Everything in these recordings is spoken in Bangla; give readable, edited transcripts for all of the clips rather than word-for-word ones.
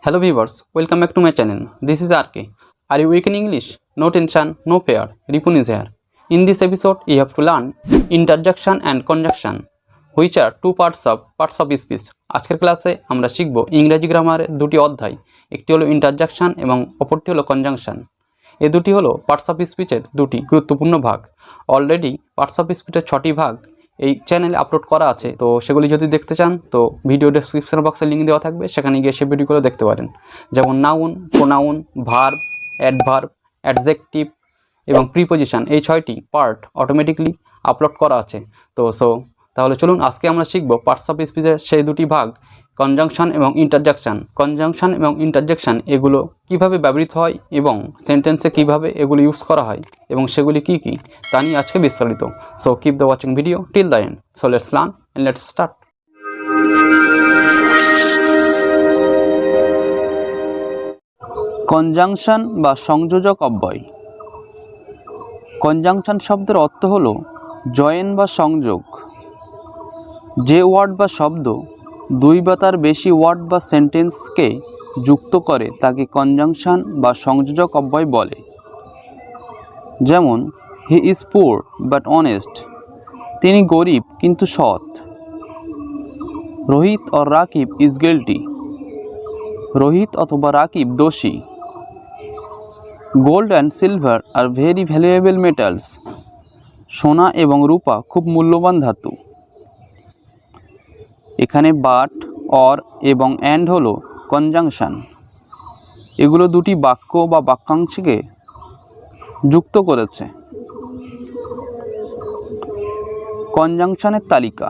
Hello viewers, welcome back to my channel. This is RK. Are you weak in English? No tension, no fear. Ripun is here. In this episode, you have to learn interjection and conjunction, which are two parts of speech. আজকের ক্লাসে আমরা শিখব ইংরেজি গ্রামারের দুটি অধ্যায়। একটি হলো ইন্টারজেকশন এবং অপরটি হলো কনজাংশন। এই দুটি হলো পার্টস অফ স্পিচের দুটি গুরুত্বপূর্ণ ভাগ। অলরেডি পার্টস অফ স্পিচের 6টি ভাগ এই চ্যানেলে আপলোড করা আছে, তো সেগুলি যদি দেখতে চান তো ভিডিও ডেসক্রিপশন বক্সে লিঙ্ক দেওয়া থাকবে, সেখানে গিয়ে সেই ভিডিওগুলো দেখতে পারেন। যেমন noun, pronoun, verb, adverb, adjective এবং প্রিপোজিশন, এই 6টি পার্ট অটোমেটিকলি আপলোড করা আছে। তাহলে চলুন আজকে আমরা শিখব পার্টস অফ স্পিচের সেই দুটি ভাগ, কনজাংশন এবং ইন্টারজেকশন। কনজাংশন এবং ইন্টারজেকশন এগুলো কিভাবে ব্যবহৃত হয় এবং সেন্টেন্সে কিভাবে এগুলো ইউজ করা হয় এবং সেগুলি কি কি তা নিয়ে আজকে বিস্তারিত। So keep the watching video till the end. So let's learn and let's start. Conjunction বা সংযোজক অব্যয়। কনজাংশন শব্দের অর্থ হলো জয়েন বা সংযোগ। যে ওয়ার্ড বা শব্দ দুই বা তার বেশি ওয়ার্ড বা সেন্টেন্সকে যুক্ত করে তাকে কনজাংশন বা সংযোজক অব্যয় বলে। যেমন he is poor but honest, তিনি গরিব কিন্তু সৎ। Rohit or Rakib is guilty, Rohit অথবা রাকিব দোষী। Gold and silver are very valuable metals, সোনা এবং রূপা খুব মূল্যবান ধাতু। এখানে বাট, অর এবং অ্যান্ড হলো কনজাংশন। এগুলো দুটি বাক্য বা বাক্যাংশকে যুক্ত করেছে। কনজাংশনের তালিকা: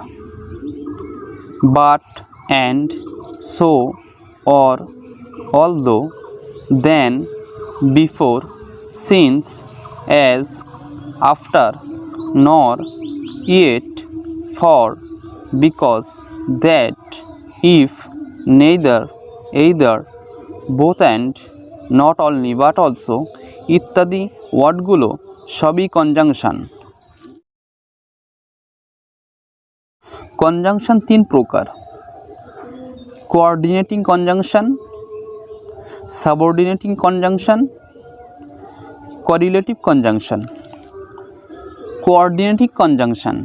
but, and, so, or, although, then, before, since, as, after, nor, yet, for, because, that, if, neither, either, both and, not only but also ইত্যাদি ওয়ার্ডগুলো সবই কনজাংশন। কনজাংশন 3 প্রকার: coordinating conjunction, subordinating conjunction, correlative conjunction. Coordinating conjunction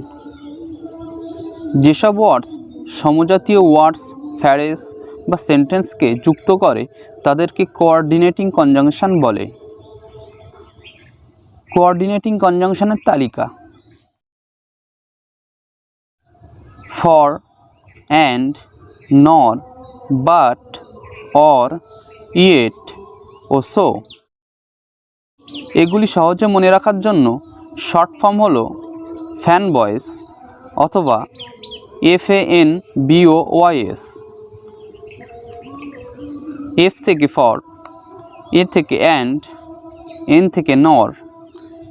যেসব ওয়ার্ডস সমজাতীয় ওয়ার্ডস, ফ্রেজ বা সেন্টেন্সকে যুক্ত করে তাদেরকে কোঅর্ডিনেটিং কনজাংশন বলে। কোঅর্ডিনেটিং কনজাংশনের তালিকা: for, and, nor, but, or, yet ও সো। এগুলি সহজে মনে রাখার জন্য শর্ট ফর্ম হলো ফ্যান বয়েস অথবা FANBOYS। এফ থেকে ফর, এ থেকে অ্যান্ড, এন থেকে নর,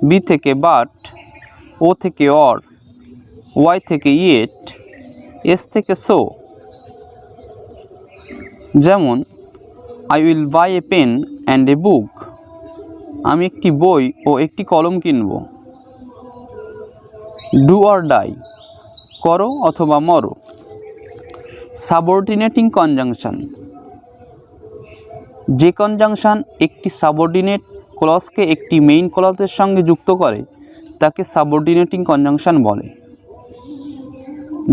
বি থেকে বাট, ও থেকে অর, ওয়াই থেকে ইয়েট, এস থেকে সো। যেমন I will buy a pen and a book, আমি একটি বই ও একটি কলম কিনব। ডু অর ডাই, করো অথবা মরো। সাবঅর্ডিনেটিং কনজাংশন যে কনজাংশন একটি সাবঅর্ডিনেট ক্লজকে একটি মেইন ক্লজের সঙ্গে যুক্ত করে তাকে সাবঅর্ডিনেটিং কনজাংশন বলে।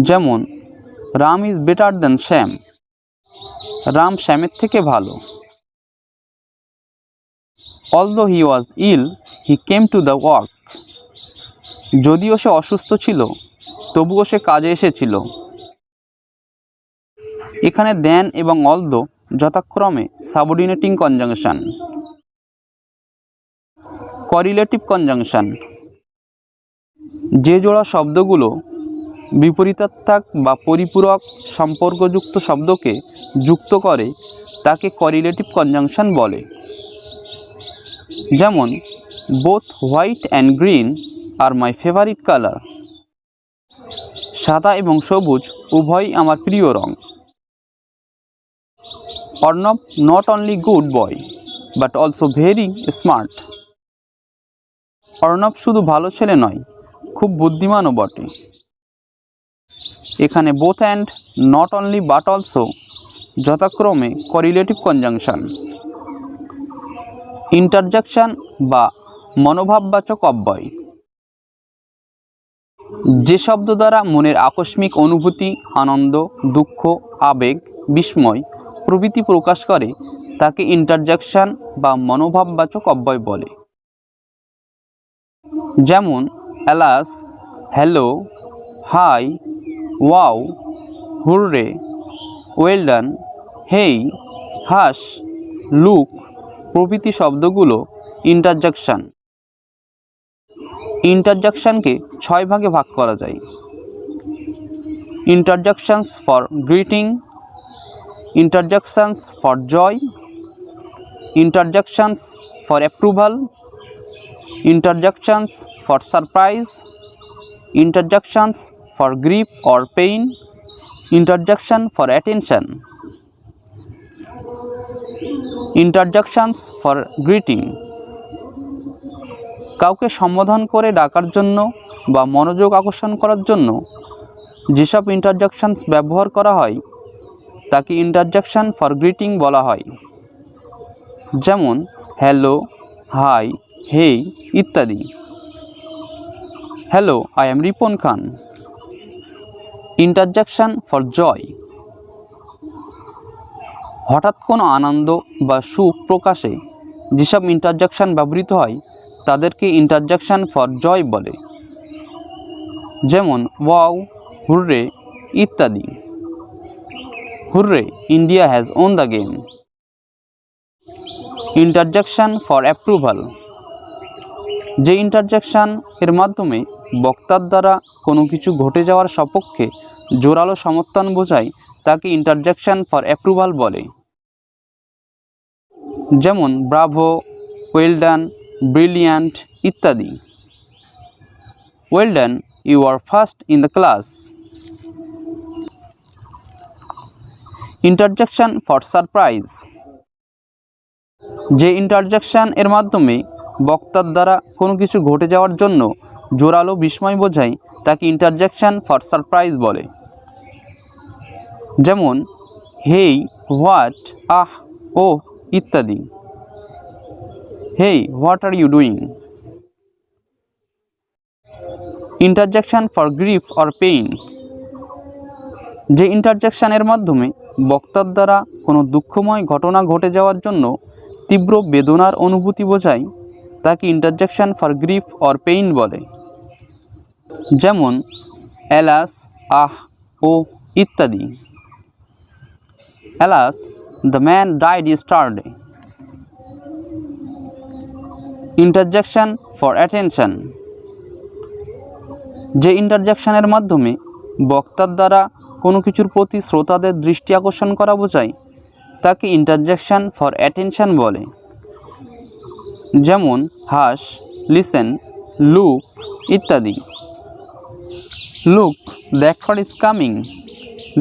যেমন Ram is better than Shyam, Ram শ্যামের থেকে ভালো। Although he was ill he came to the work, যদিও সে অসুস্থ ছিল তবুও সে কাজে এসেছিল। এখানে দেন এবং অলদো যথাক্রমে সাবঅর্ডিনেটিং কনজাংশন। করিলেটিভ কনজাংশন যে জোড়া শব্দগুলো বিপরীতার্থক বা পরিপূরক সম্পর্কযুক্ত শব্দকে যুক্ত করে তাকে করিলেটিভ কনজাংশন বলে। যেমন both white and green are my favourite colour, সাদা এবং সবুজ উভয়ই আমার প্রিয় রং। Arnab not only good boy but also very smart, Arnab শুধু ভালো ছেলে নয়, খুব বুদ্ধিমানও বটে। এখানে both and, not only but also যথাক্রমে করিলেটিভ কনজাংশন। ইন্টারজেকশন বা মনোভাববাচক অব্যয়, যে শব্দ দ্বারা মনের আকস্মিক অনুভূতি, আনন্দ, দুঃখ, আবেগ, বিস্ময় প্রভৃতি প্রকাশ করে তাকে ইন্টারজেকশন বা মনোভাববাচক অব্যয় বলে। যেমন alas, hello, hi, wow, hurray, well done, hey, hush, look প্রভৃতি শব্দগুলো ইন্টারজেকশন। ইন্টারজেকশনকে 6 ভাগে ভাগ করা যায়। Interjections for greeting, interjections for joy, interjections for approval, interjections for surprise, interjections for grief or pain, interjection for attention. Interjections for greeting, কাউকে সম্বোধন করে ডাকার জন্য বা মনোযোগ আকর্ষণ করার জন্য যেসব ইন্টারজেকশনস ব্যবহার করা হয় তাকে ইন্টারজেকশন ফর গ্রিটিং বলা হয়। যেমন হ্যালো, হাই, হেই ইত্যাদি। Hello, I am Ripon Khan. Interjection for joy, হঠাৎ কোনো আনন্দ বা সুখ প্রকাশে যেসব ইন্টারজেকশন ব্যবহৃত হয় তাদেরকে ইন্টারজেকশন ফর জয় বলে। যেমন ওয়াও, হুররে ইত্যাদি। Hurray, India has won the game. Interjection for approval, যে ইন্টারজেকশন এর মাধ্যমে বক্তার দ্বারা কোনো কিছু ঘটে যাওয়ার সপক্ষে জোরালো সমর্থন বোঝায় তাকে ইন্টারজেকশন ফর অ্যাপ্রুভাল বলে। যেমন ব্রাভো, ওয়েল ডান, ব্রিলিয়ান্ট ইত্যাদি। Well done, you are first in the class. Interjection for surprise, যে ইন্টারজেকশন এর মাধ্যমে বক্তার দ্বারা কোনো কিছু ঘটে যাওয়ার জন্য জোরালো বিস্ময় বোঝায় তাকে ইন্টারজেকশন ফর সারপ্রাইজ বলে। যেমন হেই, হোয়াট, আহ, ওহ ইত্যাদি। Hey, what are you doing. Interjection for grief or pain, যে ইন্টারজেকশনের মাধ্যমে বক্তার দ্বারা কোনো দুঃখময় ঘটনা ঘটে যাওয়ার জন্য তীব্র বেদনার অনুভূতি বোঝায় তাকে interjection for grief or pain বলে। যেমন অ্যালাস, আহ, ওহ ইত্যাদি। Alas, the man died yesterday. Interjection for attention, যে ইন্টারজেকশনের মাধ্যমে বক্তার দ্বারা কোনো কিছুর প্রতি শ্রোতাদের দৃষ্টি আকর্ষণ করা বোঝায় তাকে ইন্টারজেকশন ফর অ্যাটেনশন বলে। যেমন হাস, লিসেন, লুক ইত্যাদি। Look, the actor is coming,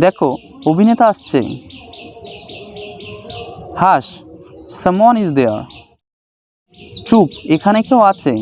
দেখো অভিনেতা আসছে। হাস, সামওয়ান ইজ দেয়ার, চুপ এখানে কেউ আছে।